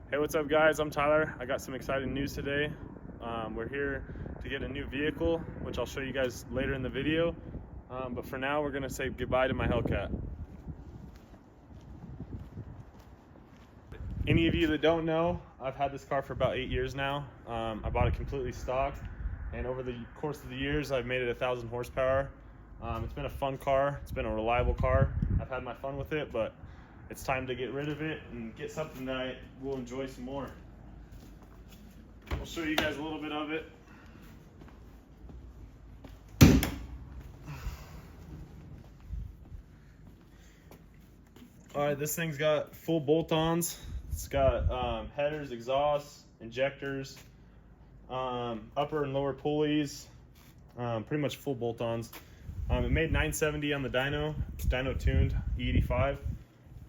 Hey, what's up guys? I'm Tyler. I got some exciting news today. We're here to get a new vehicle, which I'll show you guys later in the video. But for now, we're gonna say goodbye to my Hellcat. Any of you that don't know, I've had this car for about 8 years now. I bought it completely stock, and over the course of the years, I've made it 1,000 horsepower. It's been a fun car. It's been a reliable car. I've had my fun with it, but it's time to get rid of it and get something that I will enjoy some more. I'll show you guys a little bit of it. All right, this thing's got full bolt-ons. It's got headers, exhausts, injectors, upper and lower pulleys, pretty much full bolt-ons. It made 970 on the dyno. It's dyno tuned, E85.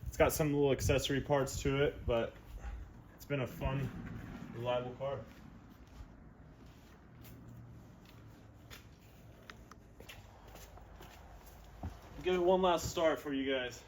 It's got some little accessory parts to it, but it's been a fun, reliable car. I'll give it one last start for you guys.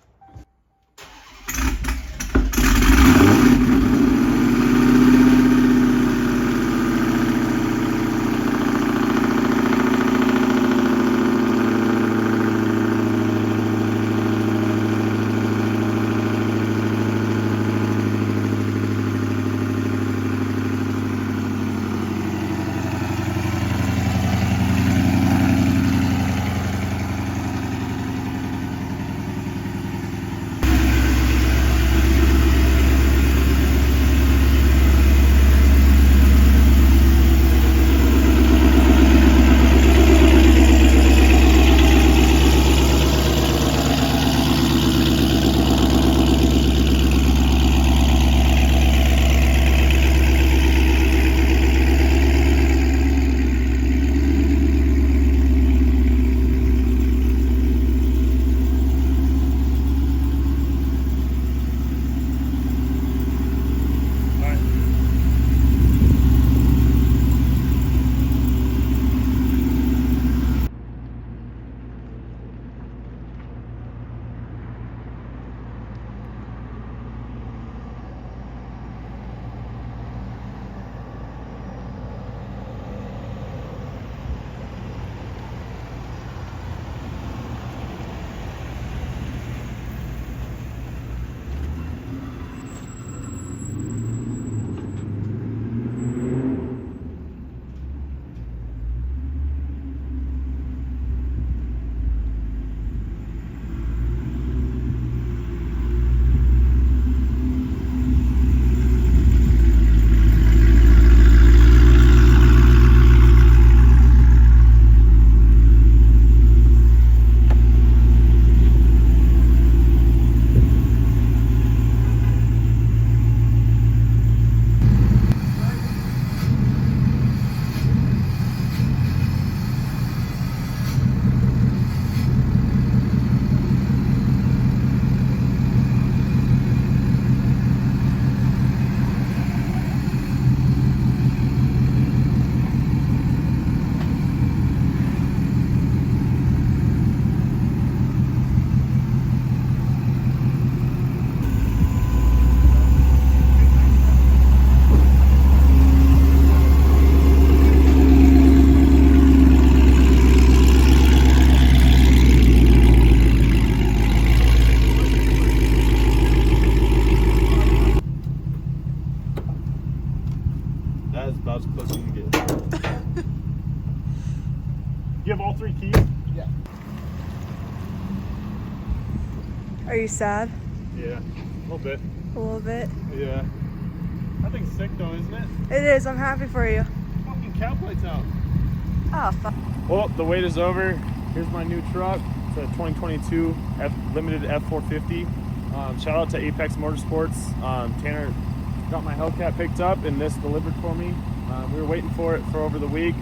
That is about as close as you can get. You have all 3 keys? Yeah. Are you sad? Yeah, a little bit. A little bit? Yeah. That thing's sick though, isn't it? It is. I'm happy for you. Fucking cap lights out. Oh, fuck. Well, the wait is over. Here's my new truck. It's a 2022 limited F450. Shout out to Apex Motorsports. Tanner got my Hellcat picked up and this delivered for me. We were waiting for it for over the week.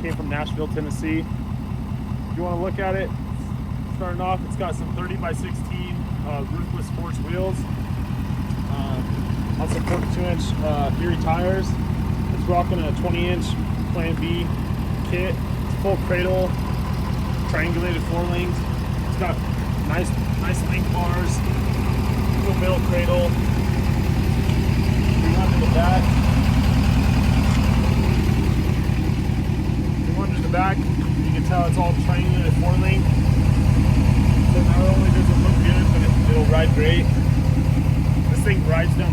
Came from Nashville, Tennessee. If you want to look at it, starting off, it's got some 30x16 roofless forged wheels. On some 42-inch Fury tires. It's rocking a 20-inch Plan B kit. It's full cradle, triangulated 4-links. It's got nice link bars, full metal cradle,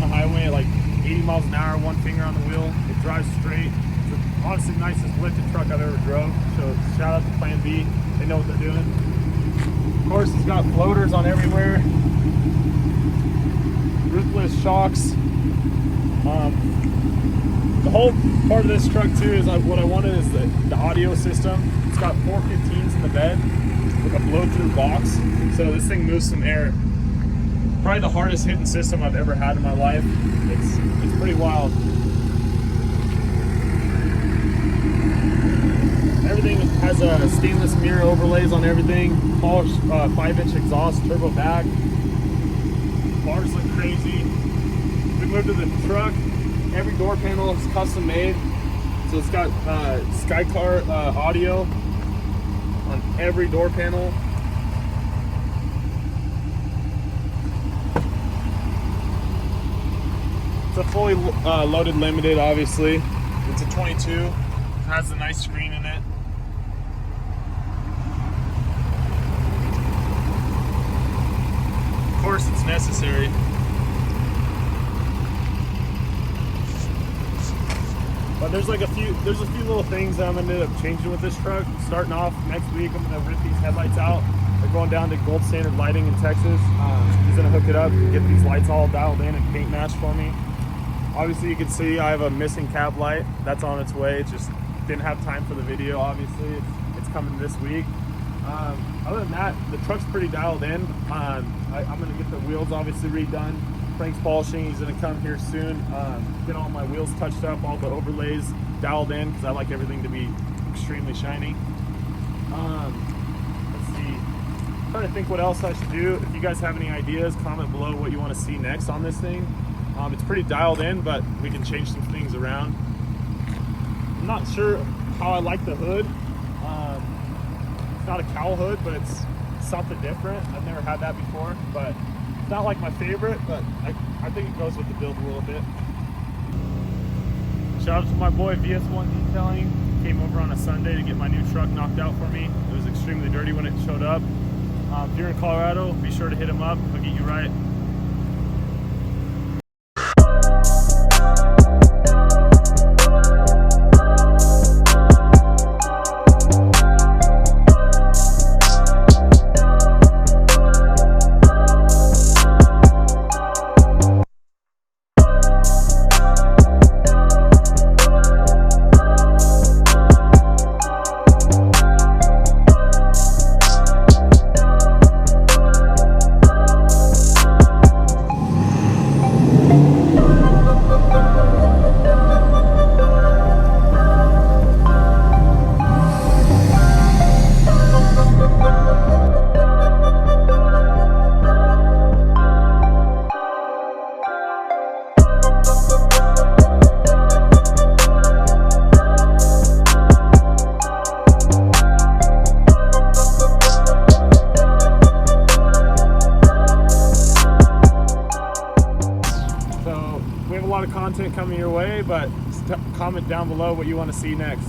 the highway at like 80 miles an hour, one finger on the wheel. It drives straight. It's the honestly nicest lifted truck I've ever drove. So shout out to Plan B. They know what they're doing. Of course, it's got floaters on everywhere. Roofless shocks. The whole part of this truck too is what I wanted is the audio system. It's got 415s in the bed with a blow-through box. So this thing moves some air. Probably the hardest hitting system I've ever had in my life. It's pretty wild. Everything has a stainless mirror overlays on everything. Polished 5-inch exhaust, turbo back. Bars look crazy. We moved to the truck. Every door panel is custom made. So it's got Skycar audio on every door panel. It's a fully loaded limited, obviously. It's a 22. It has a nice screen in it. Of course, it's necessary. But there's a few little things that I'm gonna end up changing with this truck. Starting off next week, I'm gonna rip these headlights out. They're going down to Gold Standard Lighting in Texas. He's gonna hook it up and get these lights all dialed in and paint matched for me. Obviously, you can see I have a missing cab light. That's on its way. It just didn't have time for the video. Obviously, it's coming this week. Other than that, the truck's pretty dialed in. I'm gonna get the wheels obviously redone. Frank's polishing. He's gonna come here soon. Get all my wheels touched up, all the overlays dialed in because I like everything to be extremely shiny. Let's see. I'm trying to think what else I should do. If you guys have any ideas, comment below what you want to see next on this thing. It's pretty dialed in, but we can change some things around. I'm not sure how I like the hood. It's not a cowl hood, but it's something different. I've never had that before, but it's not like my favorite, but I think it goes with the build a little bit. Shout out to my boy VS1 Detailing. Came over on a Sunday to get my new truck knocked out for me. It was extremely dirty when it showed up. If you're in Colorado, be sure to hit him up. He'll get you right. We have a lot of content coming your way, but comment down below what you want to see next.